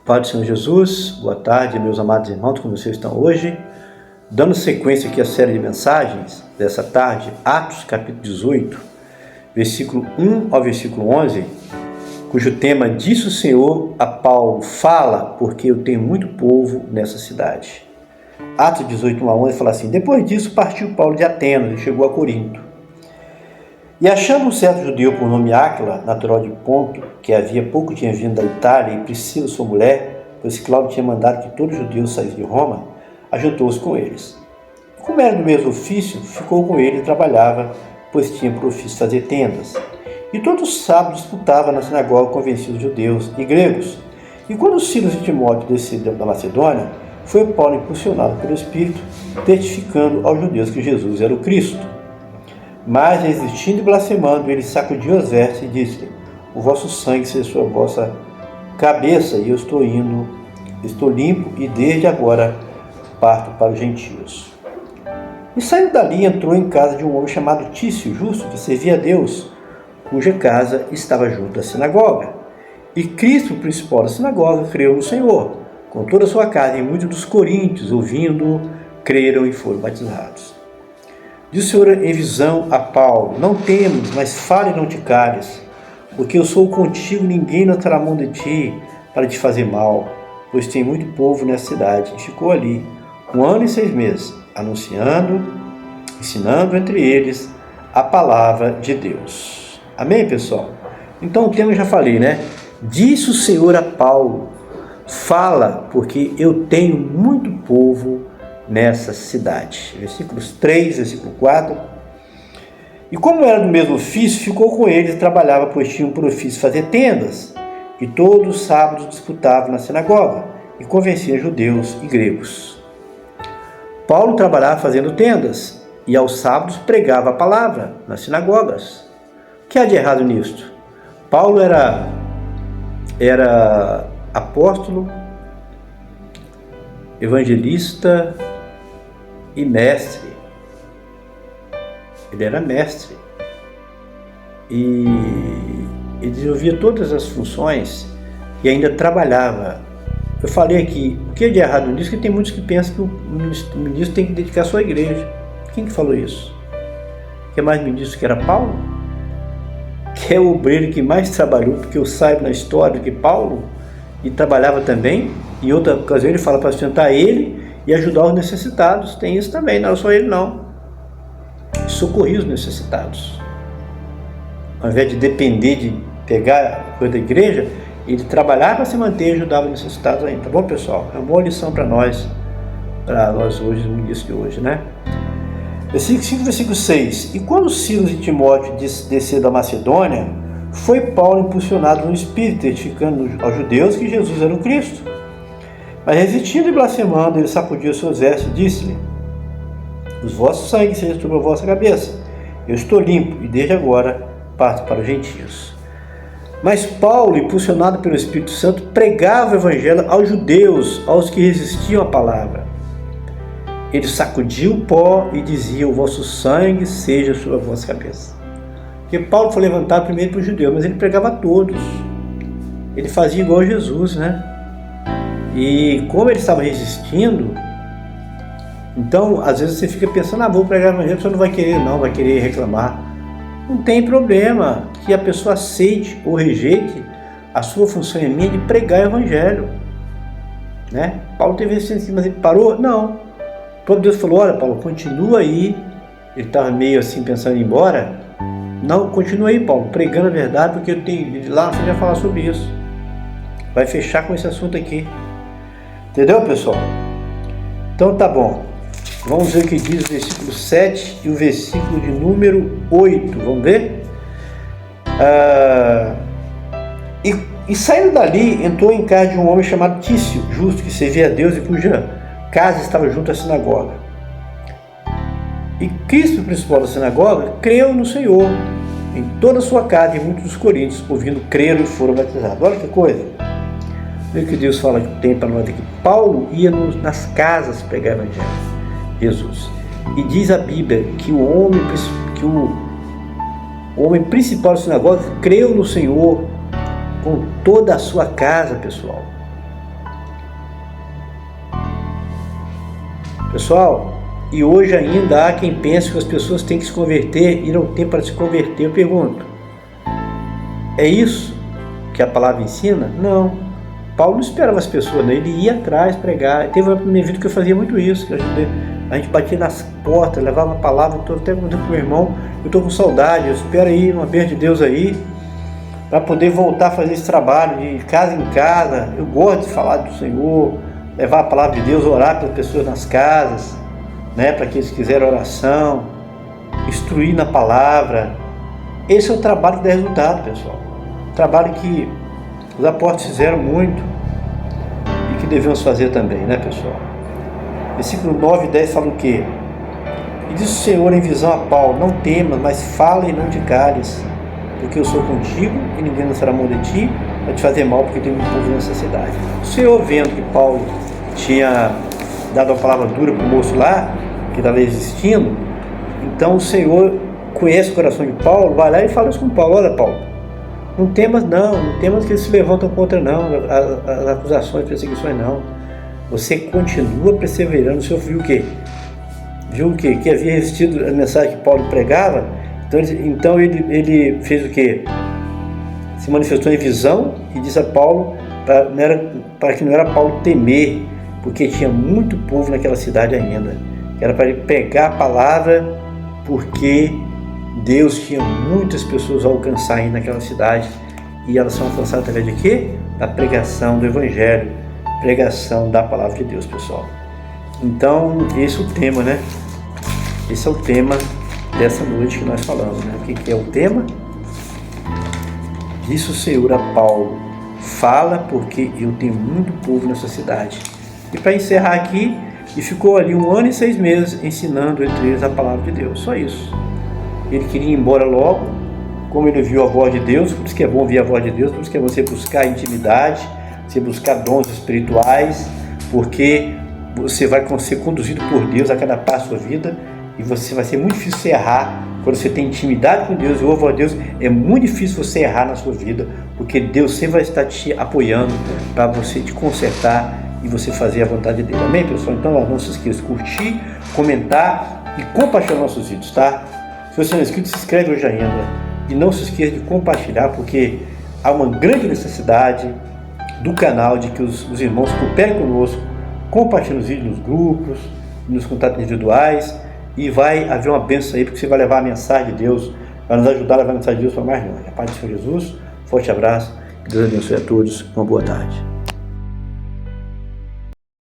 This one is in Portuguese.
Pai do Senhor Jesus, boa tarde, meus amados irmãos, como vocês estão hoje? Dando sequência aqui à série de mensagens dessa tarde, Atos capítulo 18, versículo 1 ao versículo 11, cujo tema: disse o Senhor a Paulo, fala, porque eu tenho muito povo nessa cidade. Atos 18, 1 a 11 fala assim: depois disso partiu Paulo de Atenas e chegou a Corinto. E achando um certo judeu por nome Áquila, natural de Ponto, que havia pouco tinha vindo da Itália, e Priscila, sua mulher, pois Cláudio tinha mandado que todos os judeus saíssem de Roma, ajuntou-se com eles. Como era do mesmo ofício, ficou com ele e trabalhava, pois tinha por ofício fazer tendas. E todos os sábados disputava na sinagoga convencido os judeus e gregos. E quando Silas e Timóteo desceram da Macedônia, foi Paulo impulsionado pelo Espírito, testificando aos judeus que Jesus era o Cristo. Mas, resistindo e blasfemando, ele sacudiu as vestes e disse: o vosso sangue seja sobre a vossa cabeça, e eu estou limpo, e desde agora parto para os gentios. E saindo dali, entrou em casa de um homem chamado Tício, justo, que servia a Deus, cuja casa estava junto à sinagoga. E Cristo, o principal da sinagoga, creu no Senhor, com toda a sua casa, e muitos dos coríntios, ouvindo, creram e foram batizados. Disse o Senhor em visão a Paulo: não temas, mas fale e não te cales, porque eu sou contigo, ninguém lançará a mão de ti para te fazer mal, pois tem muito povo nessa cidade. E ficou ali 1 ano e 6 meses, anunciando, ensinando entre eles a palavra de Deus. Amém, pessoal? Então o tema eu já falei, né? Disse o Senhor a Paulo: fala, porque eu tenho muito povo nessa cidade. Versículos 3, versículo 4. E como era do mesmo ofício, ficou com eles e trabalhava, pois tinham por ofício fazer tendas. E todos os sábados disputavam na sinagoga e convencia judeus e gregos. Paulo trabalhava fazendo tendas e aos sábados pregava a palavra nas sinagogas. O que há de errado nisto? Paulo era apóstolo, evangelista e mestre. Ele era mestre e ele desenvolvia todas as funções e ainda trabalhava. Eu falei aqui, o que é de errado nisso? Que tem muitos que pensam que o ministro tem que dedicar a sua igreja. Quem que falou isso? Que é mais ministro que era Paulo? Que é o obreiro que mais trabalhou, porque eu saiba na história que Paulo, e trabalhava também. Em outra ocasião ele fala para sustentar ele e ajudar os necessitados. Tem isso também, não era só ele não. Socorrer os necessitados. Ao invés de depender de pegar coisa da igreja, ele trabalhava para se manter e ajudava os necessitados ainda. Tá bom, pessoal? É uma boa lição para nós hoje, no início de hoje, né? Versículo 5, versículo 6. E quando Silas e Timóteo desceram da Macedônia, foi Paulo impulsionado no Espírito, testificando aos judeus que Jesus era o Cristo. Mas resistindo e blasfemando, ele sacudiu seus vestes e disse-lhe: os vossos sangue sejam sobre a vossa cabeça, eu estou limpo, e desde agora parto para os gentios. Mas Paulo, impulsionado pelo Espírito Santo, pregava o evangelho aos judeus, aos que resistiam à palavra. Ele sacudiu o pó e dizia: o vosso sangue seja sobre a vossa cabeça. Porque Paulo foi levantado primeiro para os judeus, mas ele pregava a todos. Ele fazia igual a Jesus, né? E como ele estava resistindo, então às vezes você fica pensando: vou pregar o evangelho, você não vai querer não, vai querer reclamar. Não tem problema que a pessoa aceite ou rejeite. A sua função é minha de pregar o evangelho, né? Paulo teve resistência, mas ele parou? Não. Quando Deus falou: olha, Paulo, continua aí. Ele estava meio assim pensando em ir embora. Não, continua aí, Paulo, pregando a verdade, porque eu tenho lá você vai falar sobre isso. Vai fechar com esse assunto aqui. Entendeu, pessoal? Então tá bom. Vamos ver o que diz o versículo 7 e o versículo de número 8. Vamos ver? E saindo dali, entrou em casa de um homem chamado Tício, justo, que servia a Deus e cuja casa estava junto à sinagoga. E Cristo, o principal da sinagoga, creu no Senhor em toda a sua casa, e muitos dos coríntios, ouvindo, creram e foram batizados. Olha que coisa! Olha o que Deus fala que tem para nós aqui. Paulo ia nas casas pregar o evangelho, Jesus. E diz a Bíblia que o homem principal da sinagoga creu no Senhor com toda a sua casa, pessoal. Pessoal, e hoje ainda há quem pense que as pessoas têm que se converter e não tem para se converter. Eu pergunto, é isso que a palavra ensina? Não. Paulo não esperava as pessoas, né? Ele ia atrás pregar. Teve uma minha vida que eu fazia muito isso, que a gente batia nas portas, levava a palavra. Eu estou até contando com o meu irmão, eu estou com saudade, eu espero aí uma bênção de Deus aí, para poder voltar a fazer esse trabalho de casa em casa. Eu gosto de falar do Senhor, levar a palavra de Deus, orar pelas pessoas nas casas, né? Para que eles quiserem oração, instruir na palavra. Esse é o trabalho que dá resultado, pessoal. Trabalho que os apóstolos fizeram muito e que devemos fazer também, né, pessoal? Versículo 9 e 10 fala o quê? E disse o Senhor em visão a Paulo: não temas, mas fala e não te cales, porque eu sou contigo e ninguém lançará mão de ti para te fazer mal, porque tem um povo nessa cidade. O Senhor, vendo que Paulo tinha dado a palavra dura para o moço lá, que estava existindo, então o Senhor conhece o coração de Paulo, vai lá e fala isso com Paulo: olha, Paulo, não temas não temas que eles se levantam contra não, as acusações, perseguições não. Você continua perseverando. O Senhor viu o quê? Viu o quê? Que havia resistido a mensagem que Paulo pregava. Então ele fez o quê? Se manifestou em visão e disse a Paulo para que não era Paulo temer, porque tinha muito povo naquela cidade ainda. Era para ele pegar a palavra, porque Deus tinha muitas pessoas a alcançar ainda naquela cidade, e elas são alcançadas através de quê? Da pregação do Evangelho, pregação da palavra de Deus, pessoal. Então, esse é o tema, né? Esse é o tema dessa noite que nós falamos, né? O que é o tema? Disse o Senhor a Paulo: fala, porque eu tenho muito povo nessa cidade. E para encerrar aqui, e ficou ali 1 ano e 6 meses ensinando entre eles a palavra de Deus, só isso. Ele queria ir embora logo, como ele viu a voz de Deus. Por isso que é bom ouvir a voz de Deus, por isso que é você buscar intimidade, você buscar dons espirituais, porque você vai ser conduzido por Deus a cada passo da sua vida, e você vai ser muito difícil você errar. Quando você tem intimidade com Deus e ouve a Deus, é muito difícil você errar na sua vida, porque Deus sempre vai estar te apoiando para você te consertar e você fazer a vontade dele. Amém, pessoal? Então, não se esqueça de curtir, comentar e compartilhar nossos vídeos, tá? Se você não é inscrito, se inscreve hoje ainda. E não se esqueça de compartilhar, porque há uma grande necessidade do canal de que os irmãos cooperem conosco, compartilhem os vídeos nos grupos, nos contatos individuais, e vai haver uma bênção aí, porque você vai levar a mensagem de Deus, vai nos ajudar a levar a mensagem de Deus para mais longe. A paz do Senhor Jesus, forte abraço, que Deus abençoe a todos, uma boa tarde.